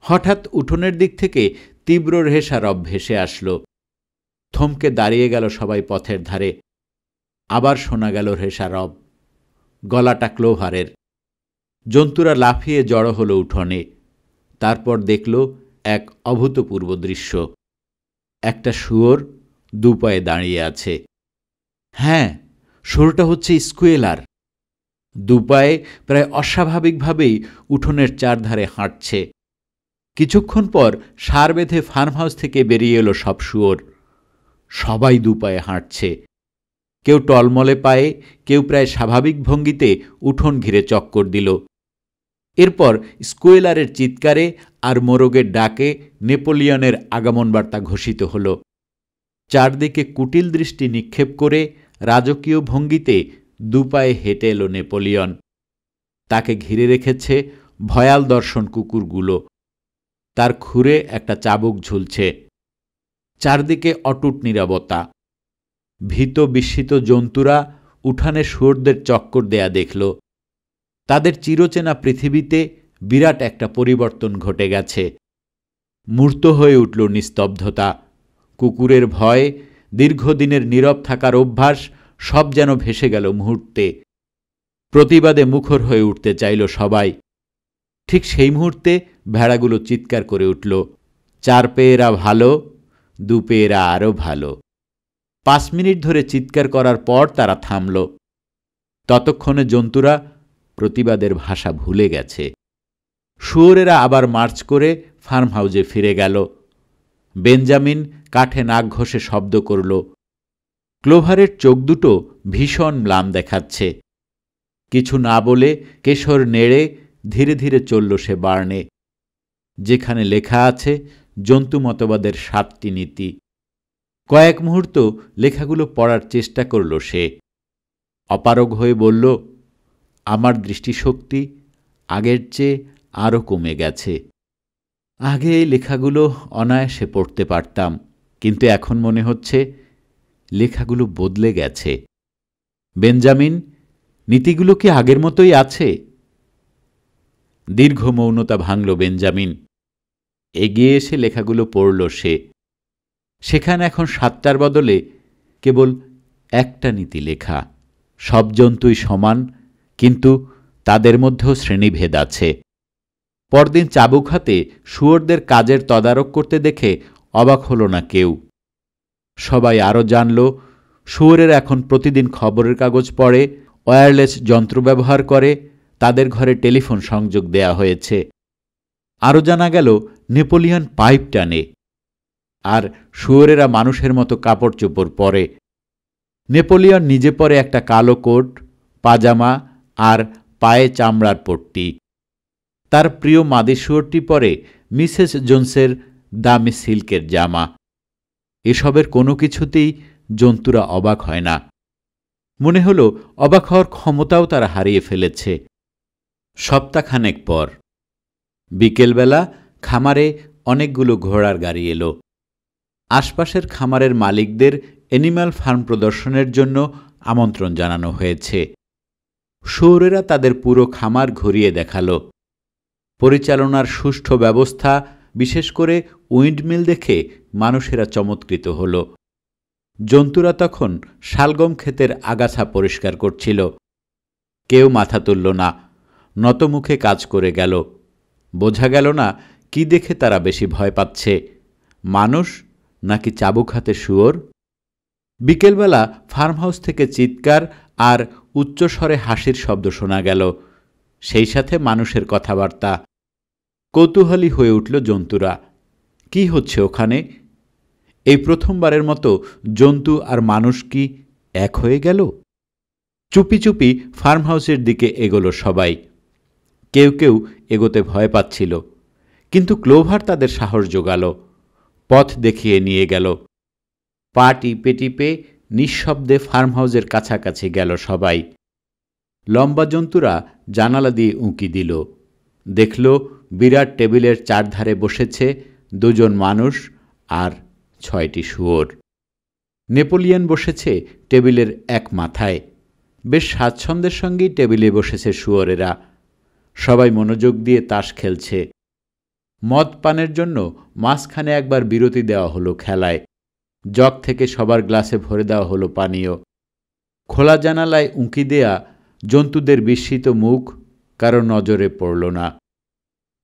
হঠাৎ উঠোনের দিক থেকে তীব্র রেশা রব ভেসে আসলো। থমকে দাঁড়িয়ে গেল সবাই পথের ধারে। আবার শোনা গেল রেশা রব, গলাটা ক্লোভারের। জন্তুরা লাফিয়ে জড়ো হলো উঠোনে। তারপর দেখল এক অভূতপূর্ব দৃশ্য। একটা শুয়োর 2 পায়ে দাঁড়িয়ে আছে। হ্যাঁ, শুয়োরটা হচ্ছে স্কুয়েলার। 2 পায়ে প্রায় অস্বাভাবিকভাবেই উঠোনের চারধারে হাঁটছে। কিছুক্ষণ পর সার বেঁধে ফার্ম হাউস থেকে বেরিয়ে এলো সব শুয়োর। সবাই 2 পায়ে হাঁটছে। কেউ টলমলে পায়ে, কেউ প্রায় স্বাভাবিক ভঙ্গিতে উঠোন ঘিরে চক্কর দিল। এরপর স্কুয়েলারের চিৎকারে আর মোরগের ডাকে নেপোলিয়নের আগমন বার্তা ঘোষিত হল। চারদিকে কুটিল দৃষ্টি নিক্ষেপ করে রাজকীয় ভঙ্গিতে 2 পায়ে হেঁটে এলো নেপোলিয়ন। তাকে ঘিরে রেখেছে ভয়াল দর্শন কুকুরগুলো। তার খুরে একটা চাবুক ঝুলছে। চারদিকে অটুট নীরবতা। ভীত বিস্মিত জন্তুরা উঠানে শুয়োরদের চক্কর দেয়া দেখল। তাদের চিরচেনা পৃথিবীতে বিরাট একটা পরিবর্তন ঘটে গেছে। মূর্ত হয়ে উঠল নিস্তব্ধতা। কুকুরের ভয়, দীর্ঘদিনের নীরব থাকার অভ্যাস সব যেন ভেসে গেল মুহূর্তে। প্রতিবাদে মুখর হয়ে উঠতে চাইল সবাই। ঠিক সেই মুহূর্তে ভেড়াগুলো চিৎকার করে উঠল, 4 পেয়েরা ভালো, 2 পেয়েরা আরও ভালো। 5 মিনিট ধরে চিৎকার করার পর তারা থামল। ততক্ষণে জন্তুরা প্রতিবাদের ভাষা ভুলে গেছে। শুয়োরেরা আবার মার্চ করে ফার্ম হাউসে ফিরে গেল। বেঞ্জামিন কাঠে নাক ঘষে শব্দ করল। ক্লোভারের চোখ দুটো ভীষণ ম্লান দেখাচ্ছে। কিছু না বলে কেশর নেড়ে ধীরে ধীরে চলল সে বার্নে, যেখানে লেখা আছে জন্তু মতবাদের 7টি নীতি। কয়েক মুহূর্ত লেখাগুলো পড়ার চেষ্টা করল সে। অপারগ হয়ে বলল, আমার দৃষ্টিশক্তি আগের চেয়ে আরও কমে গেছে। আগে এই লেখাগুলো অনায়াসে পড়তে পারতাম, কিন্তু এখন মনে হচ্ছে লেখাগুলো বদলে গেছে। বেঞ্জামিন, নীতিগুলো কি আগের মতোই আছে? দীর্ঘ মৌনতা ভাঙল বেঞ্জামিন। এগিয়ে এসে লেখাগুলো পড়ল সে। সেখানে এখন 7টার বদলে কেবল একটা নীতি লেখা। সব জন্তুই সমান, কিন্তু তাদের মধ্যেও শ্রেণীভেদ আছে। পরদিন চাবুক হাতে শুয়োরদের কাজের তদারক করতে দেখে অবাক হল না কেউ। সবাই আরও জানল, শুয়োরের এখন প্রতিদিন খবরের কাগজ পড়ে, ওয়্যারলেস যন্ত্র ব্যবহার করে, তাদের ঘরে টেলিফোন সংযোগ দেয়া হয়েছে। আরও জানা গেল নেপোলিয়ন পাইপ টানে, আর শুয়োরেরা মানুষের মতো কাপড় চোপড় পরে। নেপোলিয়ন নিজে পরে একটা কালো কোট, পাজামা আর পায়ে চামড়ার পট্টি। তার প্রিয় মাদি শুয়োরটি পরে মিসেস জোনসের দামি সিল্কের জামা। এসবের কোনো কিছুতেই জন্তুরা অবাক হয় না। মনে হল অবাক হওয়ার ক্ষমতাও তারা হারিয়ে ফেলেছে। সপ্তাহখানেক পর বিকেলবেলা খামারে অনেকগুলো ঘোড়ার গাড়ি এলো। আশপাশের খামারের মালিকদের অ্যানিম্যাল ফার্ম প্রদর্শনের জন্য আমন্ত্রণ জানানো হয়েছে। শুয়োরেরা তাদের পুরো খামার ঘুরিয়ে দেখালো। পরিচালনার সুষ্ঠু ব্যবস্থা, বিশেষ করে উইন্ডমিল দেখে মানুষেরা চমৎকৃত হল। জন্তুরা তখন শালগম ক্ষেতের আগাছা পরিষ্কার করছিল। কেউ মাথা তুলল না, নতমুখে কাজ করে গেল। বোঝা গেল না কি দেখে তারা বেশি ভয় পাচ্ছে, মানুষ নাকি চাবুক হাতে শুয়োর। বিকেলবেলা ফার্ম হাউস থেকে চিৎকার আর উচ্চস্বরে হাসির শব্দ শোনা গেল, সেই সাথে মানুষের কথাবার্তা। কৌতূহলী হয়ে উঠল জন্তুরা। কি হচ্ছে ওখানে? এই প্রথমবারের মতো জন্তু আর মানুষ কি এক হয়ে গেল? চুপি চুপি ফার্ম হাউসের দিকে এগোলো সবাই। কেউ কেউ এগোতে ভয় পাচ্ছিল, কিন্তু ক্লোভার তাদের সাহস জোগাল, পথ দেখিয়ে নিয়ে গেল। পা টিপে টিপে নিঃশব্দে ফার্ম হাউসের কাছাকাছি গেল সবাই। লম্বা জন্তুরা জানালা দিয়ে উঁকি দিল। দেখল বিরাট টেবিলের চারধারে বসেছে 2 জন মানুষ আর 6টি শুয়োর। নেপোলিয়ন বসেছে টেবিলের এক মাথায়। বেশ স্বাচ্ছন্দ্যের সঙ্গেই টেবিলে বসেছে শুয়োরেরা। সবাই মনোযোগ দিয়ে তাস খেলছে। মদ পানের জন্য মাঝখানে একবার বিরতি দেওয়া হলো খেলায়। জগ থেকে সবার গ্লাসে ভরে দেওয়া হলো পানীয়। খোলা জানালায় উঁকি দেয়া জন্তুদের বিস্মিত মুখ কারো নজরে পড়ল না।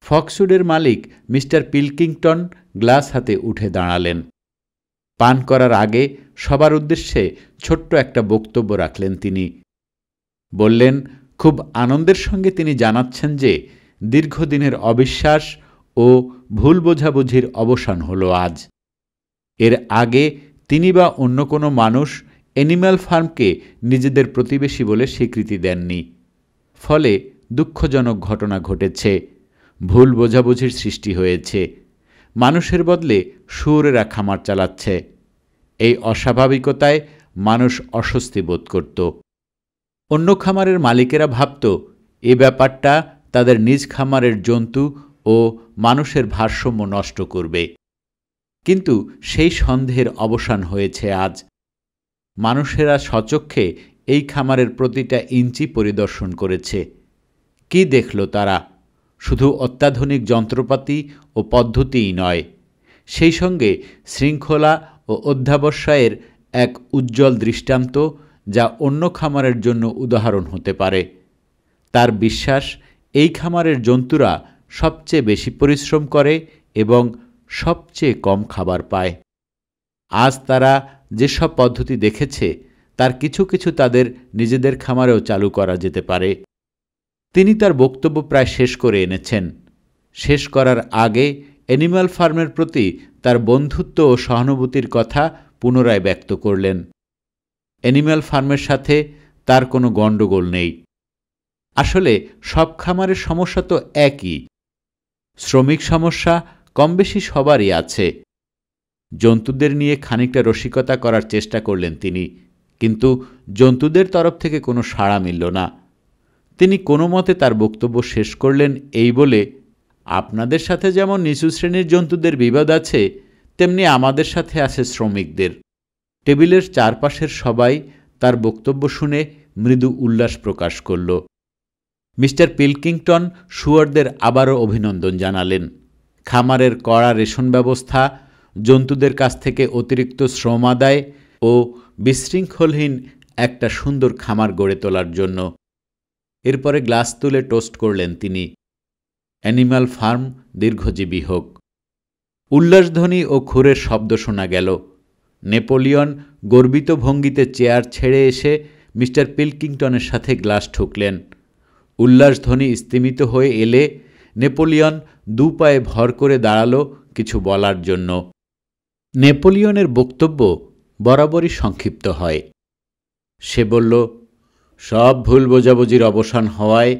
ফক্সউডের মালিক মিস্টার পিলকিংটন গ্লাস হাতে উঠে দাঁড়ালেন। পান করার আগে সবার উদ্দেশ্যে ছোট্ট একটা বক্তব্য রাখলেন তিনি। বললেন, খুব আনন্দের সঙ্গে তিনি জানাচ্ছেন যে দীর্ঘদিনের অবিশ্বাস ও ভুল বোঝাবুঝির অবসান হল আজ। এর আগে তিনি বা অন্য কোনো মানুষ অ্যানিম্যাল ফার্মকে নিজেদের প্রতিবেশী বলে স্বীকৃতি দেননি। ফলে দুঃখজনক ঘটনা ঘটেছে, ভুল বোঝাবুঝির সৃষ্টি হয়েছে। মানুষের বদলে শুয়োরেরা খামার চালাচ্ছে। এই অস্বাভাবিকতায় মানুষ অস্বস্তি বোধ করত। অন্য খামারের মালিকেরা ভাবত এ ব্যাপারটা তাদের নিজ খামারের জন্তু ও মানুষের ভারসাম্য নষ্ট করবে। কিন্তু সেই সন্দেহের অবসান হয়েছে আজ। মানুষেরা স্বচক্ষে এই খামারের প্রতিটা ইঞ্চি পরিদর্শন করেছে। কি দেখল তারা? শুধু অত্যাধুনিক যন্ত্রপাতি ও পদ্ধতিই নয়, সেই সঙ্গে শৃঙ্খলা ও অধ্যাবসায়ের এক উজ্জ্বল দৃষ্টান্ত, যা অন্য খামারের জন্য উদাহরণ হতে পারে। তার বিশ্বাস এই খামারের জন্তুরা সবচেয়ে বেশি পরিশ্রম করে এবং সবচেয়ে কম খাবার পায়। আজ তারা যেসব পদ্ধতি দেখেছে তার কিছু কিছু তাদের নিজেদের খামারেও চালু করা যেতে পারে। তিনি তার বক্তব্য প্রায় শেষ করে এনেছেন। শেষ করার আগে অ্যানিম্যাল ফার্মের প্রতি তার বন্ধুত্ব ও সহানুভূতির কথা পুনরায় ব্যক্ত করলেন। অ্যানিম্যাল ফার্মের সাথে তার কোনো গণ্ডগোল নেই। আসলে সব খামারের সমস্যা তো একই। শ্রমিক সমস্যা কমবেশি সবারই আছে। জন্তুদের নিয়ে খানিকটা রসিকতা করার চেষ্টা করলেন তিনি, কিন্তু জন্তুদের তরফ থেকে কোনো সাড়া মিলল না। তিনি কোনো মতে তার বক্তব্য শেষ করলেন এই বলে, আপনাদের সাথে যেমন নিচু শ্রেণীর জন্তুদের বিবাদ আছে, তেমনি আমাদের সাথে আছে শ্রমিকদের। টেবিলের চারপাশের সবাই তার বক্তব্য শুনে মৃদু উল্লাস প্রকাশ করল। মিস্টার পিলকিংটন শুয়ারদের আবারও অভিনন্দন জানালেন। খামারের কড়া রেশন ব্যবস্থা, জন্তুদের কাছ থেকে অতিরিক্ত শ্রম আদায় ও বিশৃঙ্খলহীন একটা সুন্দর খামার গড়ে তোলার জন্য। এরপরে গ্লাস তুলে টোস্ট করলেন তিনি। অ্যানিম্যাল ফার্ম দীর্ঘজীবী হোক। উল্লাসধ্বনি ও খুরের শব্দ শোনা গেল। নেপোলিয়ন গর্বিত ভঙ্গিতে চেয়ার ছেড়ে এসে মিস্টার পিলকিংটনের সাথে গ্লাস ঠুকলেন। উল্লাসধ্বনি স্তিমিত হয়ে এলে নেপোলিয়ন দু পায়ে ভর করে দাঁড়াল কিছু বলার জন্য। নেপোলিয়নের বক্তব্য বরাবরই সংক্ষিপ্ত হয়। সে বলল, সব ভুল বোঝাবুঝির অবসান হওয়ায়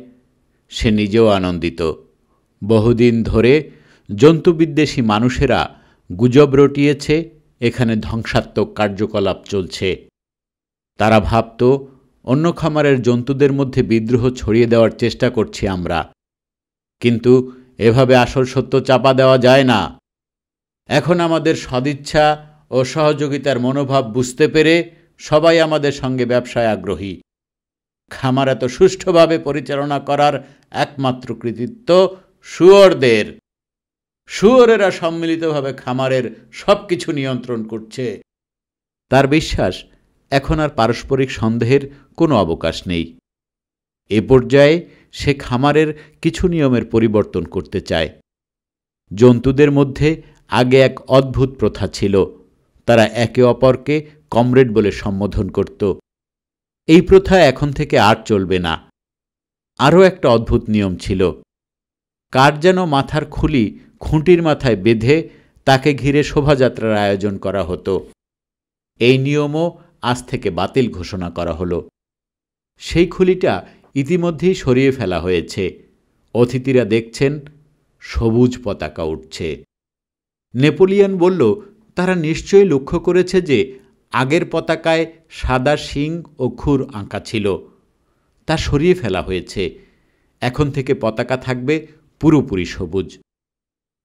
সে নিজেও আনন্দিত। বহুদিন ধরে জন্তুবিদ্বেষী মানুষেরা গুজব রটিয়েছে এখানে ধ্বংসাত্মক কার্যকলাপ চলছে। তারা ভাবত অন্য খামারের জন্তুদের মধ্যে বিদ্রোহ ছড়িয়ে দেওয়ার চেষ্টা করছি আমরা, কিন্তু এভাবে আসল সত্য চাপা দেওয়া যায় না। এখন আমাদের সদিচ্ছা ও সহযোগিতার মনোভাব বুঝতে পেরে সবাই আমাদের সঙ্গে ব্যবসায় আগ্রহী। খামার এত সুষ্ঠুভাবে পরিচালনা করার একমাত্র কৃতিত্ব শুয়োরদের। শুয়োরেরা সম্মিলিতভাবে খামারের সবকিছু নিয়ন্ত্রণ করছে। তার বিশ্বাস এখন আর পারস্পরিক সন্দেহের কোনো অবকাশ নেই। এ পর্যায়ে সে খামারের কিছু নিয়মের পরিবর্তন করতে চায়। জন্তুদের মধ্যে আগে এক অদ্ভুত প্রথা ছিল, তারা একে অপরকে কমরেড বলে সম্বোধন করত। এই প্রথা এখন থেকে আর চলবে না। আরও একটা অদ্ভুত নিয়ম ছিল, কার যেন মাথার খুলি খুঁটির মাথায় বেঁধে তাকে ঘিরে শোভাযাত্রার আয়োজন করা হতো। এই নিয়মও আজ থেকে বাতিল ঘোষণা করা হলো। সেই খুলিটা ইতিমধ্যেই সরিয়ে ফেলা হয়েছে। অতিথিরা দেখছেন সবুজ পতাকা উঠছে। নেপোলিয়ন বলল, তারা নিশ্চয়ই লক্ষ্য করেছে যে আগের পতাকায় সাদা শিং ও খুর আঁকা ছিল, তা সরিয়ে ফেলা হয়েছে। এখন থেকে পতাকা থাকবে পুরোপুরি সবুজ।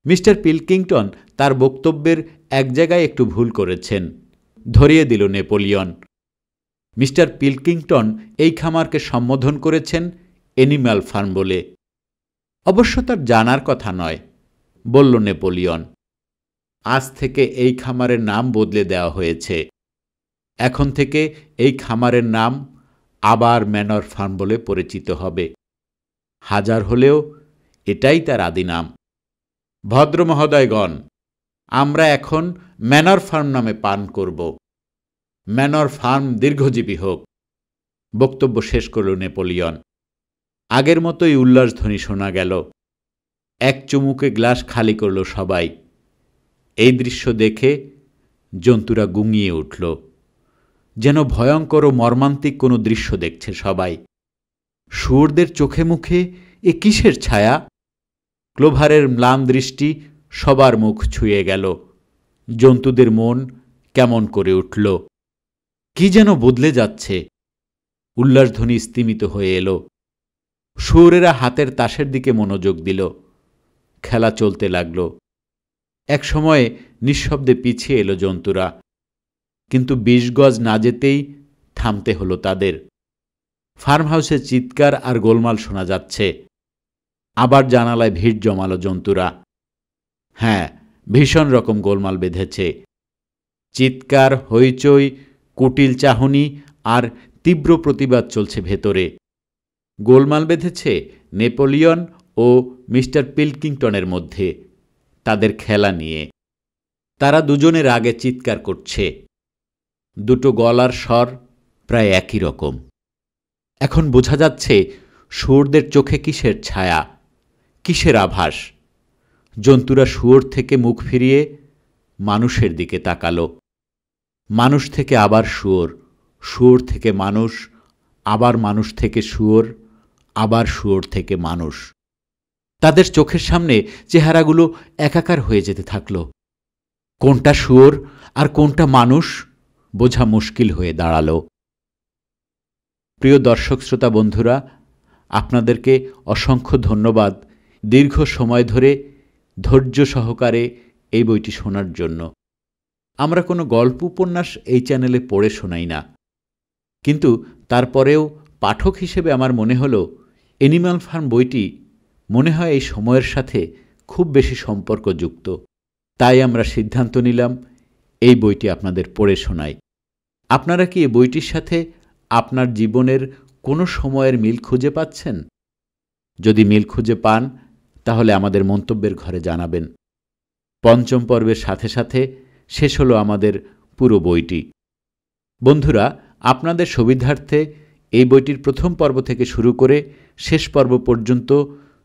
মিস্টার পিলকিংটন তার বক্তব্যের এক জায়গায় একটু ভুল করেছেন, ধরিয়ে দিল নেপোলিয়ন। মিস্টার পিলকিংটন এই খামারকে সম্বোধন করেছেন অ্যানিম্যাল ফার্ম বলে। অবশ্য তার জানার কথা নয়, বলল নেপোলিয়ন। আজ থেকে এই খামারের নাম বদলে দেওয়া হয়েছে। এখন থেকে এই খামারের নাম আবার ম্যানর ফার্ম বলে পরিচিত হবে। হাজার হলেও এটাই তার আদি নাম। ভদ্র মহোদয়গণ, আমরা এখন ম্যানর ফার্ম নামে পান করব। ম্যানর ফার্ম দীর্ঘজীবী হোক। বক্তব্য শেষ করল নেপোলিয়ন। আগের মতোই উল্লাসধ্বনি শোনা গেল। এক চুমুকে গ্লাস খালি করল সবাই। এই দৃশ্য দেখে জন্তুরা গুঙিয়ে উঠল। যেন ভয়ঙ্কর ও মর্মান্তিক কোনো দৃশ্য দেখছে সবাই। শুয়োরদের চোখে মুখে এ কিসের ছায়া? ক্লোভারের ম্লান দৃষ্টি সবার মুখ ছুঁয়ে গেল। জন্তুদের মন কেমন করে উঠল। কি যেন বদলে যাচ্ছে। উল্লাসধ্বনি স্তিমিত হয়ে এলো। শুয়োরেরা হাতের তাসের দিকে মনোযোগ দিল। খেলা চলতে লাগল। এক সময়ে নিঃশব্দে পিছিয়ে এলো জন্তুরা, কিন্তু ২০ গজ না যেতেই থামতে হলো তাদের। ফার্ম হাউসে চিৎকার আর গোলমাল শোনা যাচ্ছে। আবার জানালায় ভিড় জমালো জন্তুরা। হ্যাঁ, ভীষণ রকম গোলমাল বেঁধেছে। চিৎকার, হইচই, কুটিল চাহনি আর তীব্র প্রতিবাদ চলছে ভেতরে। গোলমাল বেঁধেছে নেপোলিয়ন ও মিস্টার পিলকিংটনের মধ্যে তাদের খেলা নিয়ে। তারা দুজনের আগে চিৎকার করছে। দুটো গলার স্বর প্রায় একই রকম। এখন বোঝা যাচ্ছে শুয়োরদের চোখে কিসের ছায়া, কিসের আভাস। জন্তুরা শুয়োর থেকে মুখ ফিরিয়ে মানুষের দিকে তাকালো। মানুষ থেকে আবার শুয়োর, শুয়োর থেকে মানুষ, আবার মানুষ থেকে শুয়োর, আবার শুয়োর থেকে মানুষ। তাদের চোখের সামনে চেহারাগুলো একাকার হয়ে যেতে থাকল। কোনটা শুয়োর আর কোনটা মানুষ বোঝা মুশকিল হয়ে দাঁড়াল। প্রিয় দর্শক শ্রোতা বন্ধুরা, আপনাদেরকে অসংখ্য ধন্যবাদ দীর্ঘ সময় ধরে ধৈর্য সহকারে এই বইটি শোনার জন্য। আমরা কোনো গল্প উপন্যাস এই চ্যানেলে পড়ে শোনাই না, কিন্তু তারপরেও পাঠক হিসেবে আমার মনে হলো অ্যানিম্যাল ফার্ম বইটি মনে হয় এই সময়ের সাথে খুব বেশি সম্পর্কযুক্ত। তাই আমরা সিদ্ধান্ত নিলাম এই বইটি আপনাদের পড়ে শোনাই। আপনারা কি এই বইটির সাথে আপনার জীবনের কোনো সময়ের মিল খুঁজে পাচ্ছেন? যদি মিল খুঁজে পান তাহলে আমাদের মন্তব্যের ঘরে জানাবেন। পঞ্চম পর্বের সাথে সাথে শেষ হলো আমাদের পুরো বইটি। বন্ধুরা, আপনাদের সুবিধার্থে এই বইটির প্রথম পর্ব থেকে শুরু করে শেষ পর্ব পর্যন্ত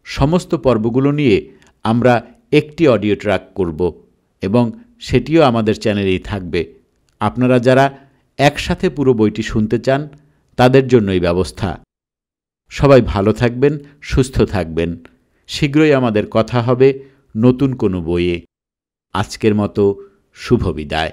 সমস্ত পর্বগুলো নিয়ে আমরা একটি অডিও ট্র্যাক করব এবং সেটিও আমাদের চ্যানেলেই থাকবে। আপনারা যারা একসাথে পুরো বইটি শুনতে চান তাদের জন্যই ব্যবস্থা। সবাই ভালো থাকবেন, সুস্থ থাকবেন। শীঘ্রই আমাদের কথা হবে নতুন কোনো বইয়ে। আজকের মতো শুভ বিদায়।